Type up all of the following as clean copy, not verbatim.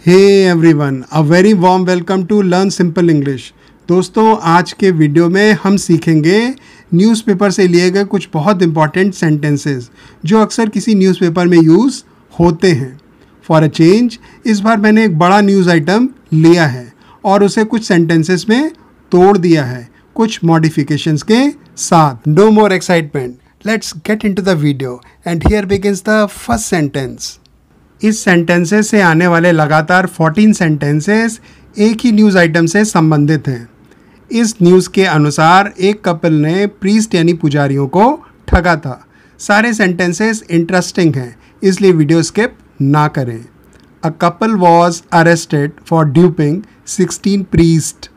Hey everyone, a very warm welcome to learn simple English. दोस्तों, आज के video में हम सीखेंगे न्यूज़पेपर से लिए गए कुछ बहुत इंपॉर्टेंट सेंटेंसेस जो अक्सर किसी न्यूज़पेपर में यूज़ होते हैं। फॉर अ चेंज, इस बार मैंने एक बड़ा न्यूज़ आइटम लिया है और उसे कुछ सेंटेंसेस में तोड़ दिया है कुछ मॉडिफिकेशंस के साथ। No more excitement, let's get into the video and here begins the first sentence. इस सेंटेंसेस से आने वाले लगातार 14 सेंटेंसेस एक ही न्यूज़ आइटम से संबंधित हैं। इस न्यूज़ के अनुसार एक कपल ने प्रीस्ट यानी पुजारियों को ठगा था। सारे सेंटेंसेस इंटरेस्टिंग हैं, इसलिए वीडियो स्किप ना करें। A couple was arrested for duping 16 priest.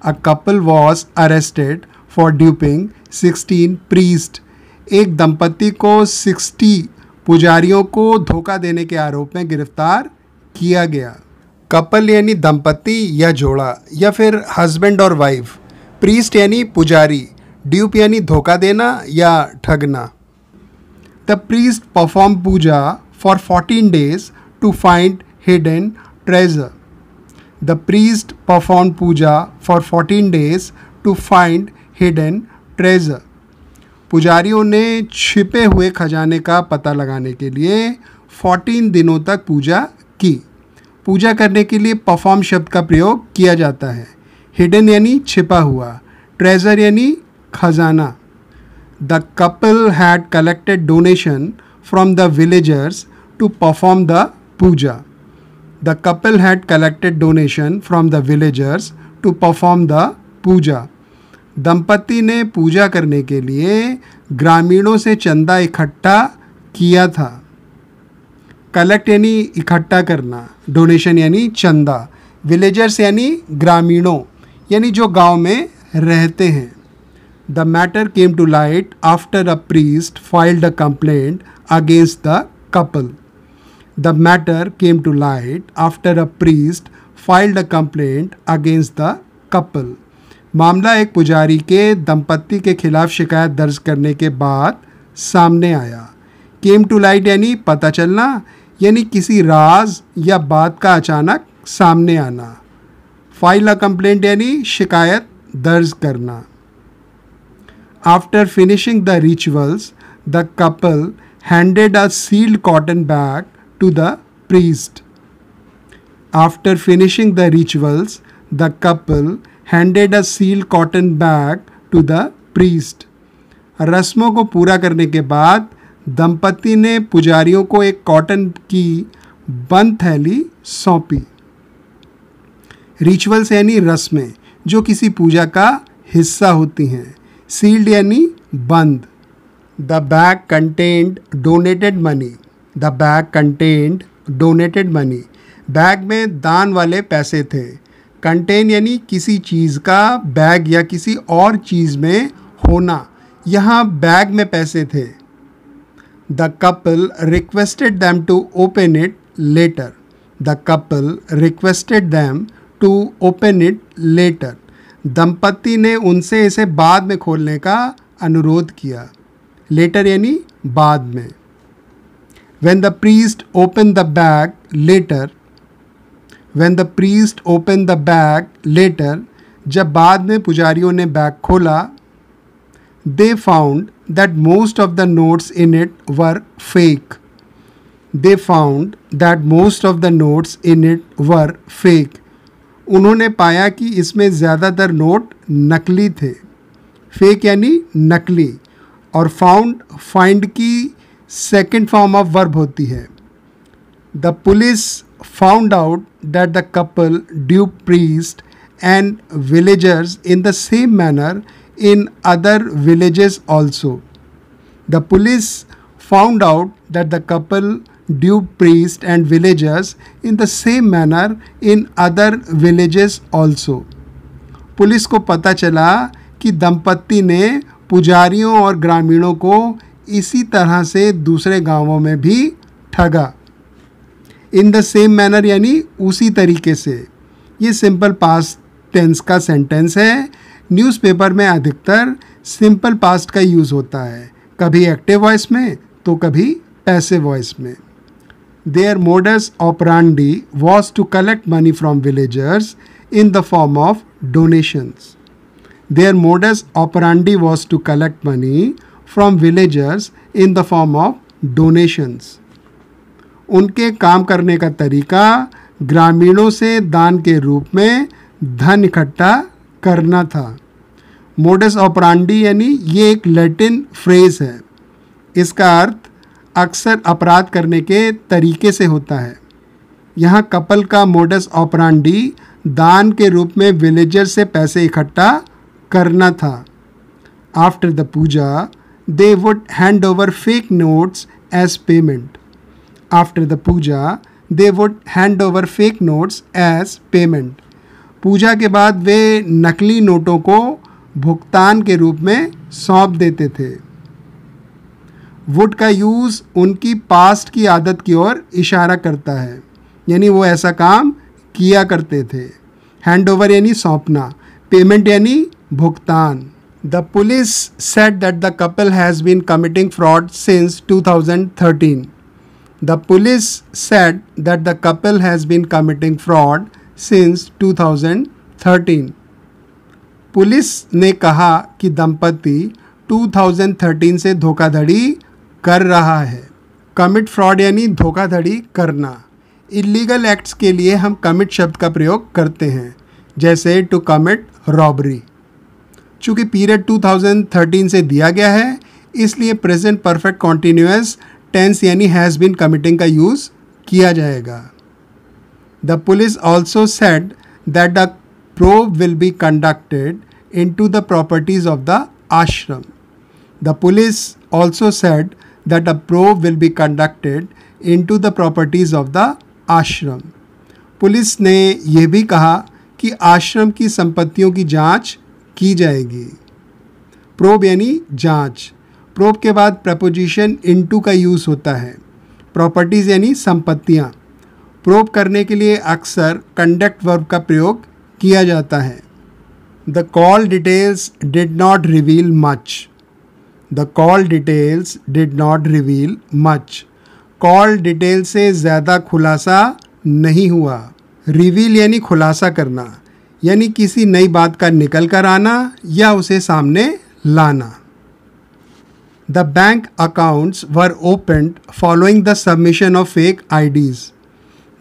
A couple was arrested for duping 16 priest. एक दंपति को 60 पुजारियों को धोखा देने के आरोप में गिरफ्तार किया गया। कपल यानी दंपति या जोड़ा या फिर हस्बैंड और वाइफ। प्रीस्ट यानी पुजारी। ड्यूप यानी धोखा देना या ठगना। The priest perform puja for 14 days to find hidden treasure. The priest perform puja for 14 days to find hidden treasure. पुजारियों ने छिपे हुए खजाने का पता लगाने के लिए 14 दिनों तक पूजा की। पूजा करने के लिए परफॉर्म शब्द का प्रयोग किया जाता है। हिडन यानी छिपा हुआ, ट्रेजर यानी खजाना। The couple had collected donation from the villagers to perform the puja. The couple had collected donation from the villagers to perform the puja. दंपति ने पूजा करने के लिए ग्रामीणों से चंदा इकट्ठा किया था। कलेक्ट यानी इकट्ठा करना, डोनेशन यानी चंदा। विलेजर्स यानी ग्रामीणों यानी जो गांव में रहते हैं। The matter came to light after a priest filed a complaint against the couple. The matter came to light after a priest filed a complaint against the couple. मामला एक पुजारी के दंपति के खिलाफ शिकायत दर्ज करने के बाद सामने आया। केम टू लाइट यानी पता चलना यानी किसी राज या बात का अचानक सामने आना। फाइल अ कंप्लेंट यानी शिकायत दर्ज करना। After finishing the rituals the couple handed a sealed cotton bag to the priest. After finishing the rituals the couple handed a sealed cotton bag to the priest. रस्मों को पूरा करने के बाद दंपति ने पुजारियों को एक कॉटन की बंद थैली सौंपी। रिचुअल्स यानी रस्में जो किसी पूजा का हिस्सा होती हैं। सील्ड यानी बंद। The bag contained donated money. The bag contained donated money. Bag में दान वाले पैसे थे। कंटेन यानी किसी चीज़ का बैग या किसी और चीज़ में होना। यहाँ बैग में पैसे थे। The couple requested them to open it later. The couple requested them to open it later. दंपति ने उनसे इसे बाद में खोलने का अनुरोध किया। लेटर यानी बाद में। When the priest open the bag later. When the priest opened the bag later, जब बाद में पुजारियों ने बैग खोला, they found that most of the notes in it were fake. They found that most of the notes in it were fake. उन्होंने पाया कि इसमें ज़्यादातर नोट नकली थे। फेक यानी नकली और फाइंड की सेकेंड फॉर्म ऑफ वर्ब होती है। The police found out that the couple duped priests and villagers in the same manner in other villages also. The police found out that the couple duped priests and villagers in the same manner in other villages also. Police को पता चला कि दंपति ने पुजारियों और ग्रामीणों को इसी तरह से दूसरे गांवों में भी ठगा। इन द सेम मैनर यानी उसी तरीके से। ये सिंपल पास्ट टेंस का सेंटेंस है। न्यूज़पेपर में अधिकतर सिंपल पास्ट का यूज़ होता है, कभी एक्टिव वॉइस में तो कभी पैसिव वॉइस में। Their modus operandi was to collect money from villagers in the form of donations. Their modus operandi was to collect money from villagers in the form of donations. उनके काम करने का तरीका ग्रामीणों से दान के रूप में धन इकट्ठा करना था. मोडस ऑपरांडी यानी ये एक लैटिन फ्रेज है. इसका अर्थ अक्सर अपराध करने के तरीके से होता है. यहाँ कपल का मोडस ऑपरांडी दान के रूप में विलेजर से पैसे इकट्ठा करना था. After the puja they would hand over fake notes as payment. After the puja they would hand over fake notes as payment. पूजा के बाद वे नकली नोटों को भुगतान के रूप में सौंप देते थे. वुड का यूज़ उनकी पास्ट की आदत की ओर इशारा करता है, यानी वो ऐसा काम किया करते थे. हैंड ओवर यानी सौंपना, पेमेंट यानी भुगतान. The police said that the couple has been committing fraud since 2013. The police said that the couple has been committing fraud since 2013. Police ने कहा कि दंपति 2013 से धोखाधड़ी कर रहा है. कमिट फ्रॉड यानी धोखाधड़ी करना. इलीगल एक्ट्स के लिए हम कमिट शब्द का प्रयोग करते हैं, जैसे टू कमिट रॉबरी. चूँकि पीरियड 2013 से दिया गया है, इसलिए प्रेजेंट परफेक्ट कॉन्टिन्यूअस टेंस यानी हैज़ बीन कमिटिंग का यूज़ किया जाएगा. The police also said that the probe will be conducted into the properties of the ashram. The police also said that a probe will be conducted into the properties of the ashram. Police ने यह भी कहा कि आश्रम की संपत्तियों की जांच की जाएगी. प्रोब यानी जांच. प्रोब के बाद प्रपोजिशन इनटू का यूज़ होता है. प्रॉपर्टीज़ यानी संपत्तियाँ. प्रोब करने के लिए अक्सर कंडक्ट वर्ब का प्रयोग किया जाता है. The call details did not reveal much. The call details did not reveal much. Call detail से ज़्यादा खुलासा नहीं हुआ. रिवील यानी खुलासा करना, यानी किसी नई बात का निकल कर आना या उसे सामने लाना. The bank accounts were opened following the submission of fake IDs.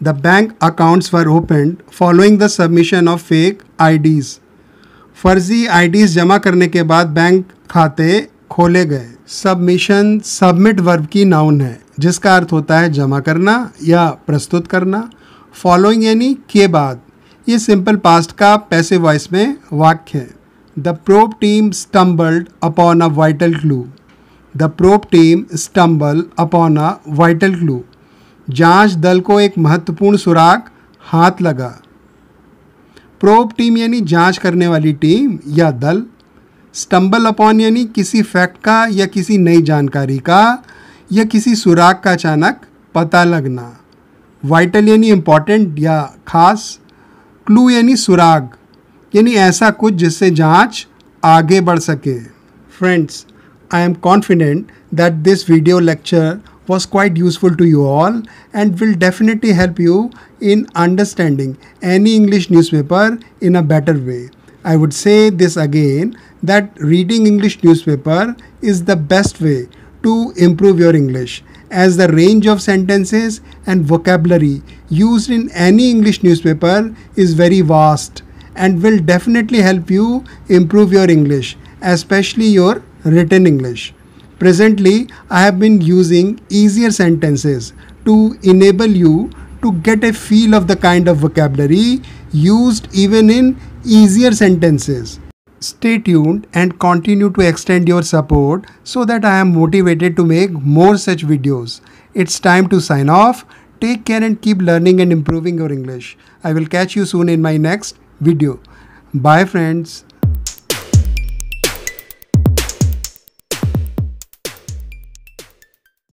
The bank accounts were opened following the submission of fake IDs. फर्जी IDs जमा करने के बाद बैंक खाते खोले गए. सबमिशन सबमिट वर्ब की नाउन है, जिसका अर्थ होता है जमा करना या प्रस्तुत करना. फॉलोइंग यानी के बाद. ये सिंपल पास्ट का पैसिव वॉइस में वाक्य है. The probe team stumbled upon a vital clue. The probe team stumbled upon a vital clue. जांच दल को एक महत्वपूर्ण सुराग हाथ लगा. प्रोब टीम यानी जांच करने वाली टीम या दल. स्टम्बल अपॉन यानी किसी फैक्ट का या किसी नई जानकारी का या किसी सुराग का अचानक पता लगना. वाइटल यानी इम्पॉर्टेंट या खास. क्लू यानी सुराग, यानी ऐसा कुछ जिससे जांच आगे बढ़ सके. Friends, I am confident that this video lecture was quite useful to you all and will definitely help you in understanding any English newspaper in a better way. I would say this again, that reading English newspaper is the best way to improve your English, as the range of sentences and vocabulary used in any English newspaper is very vast and will definitely help you improve your English, especially your written English. Presently, I have been using easier sentences to enable you to get a feel of the kind of vocabulary used even in easier sentences. Stay tuned and continue to extend your support so that I am motivated to make more such videos. It's time to sign off. Take care and keep learning and improving your English. I will catch you soon in my next video. Bye friends.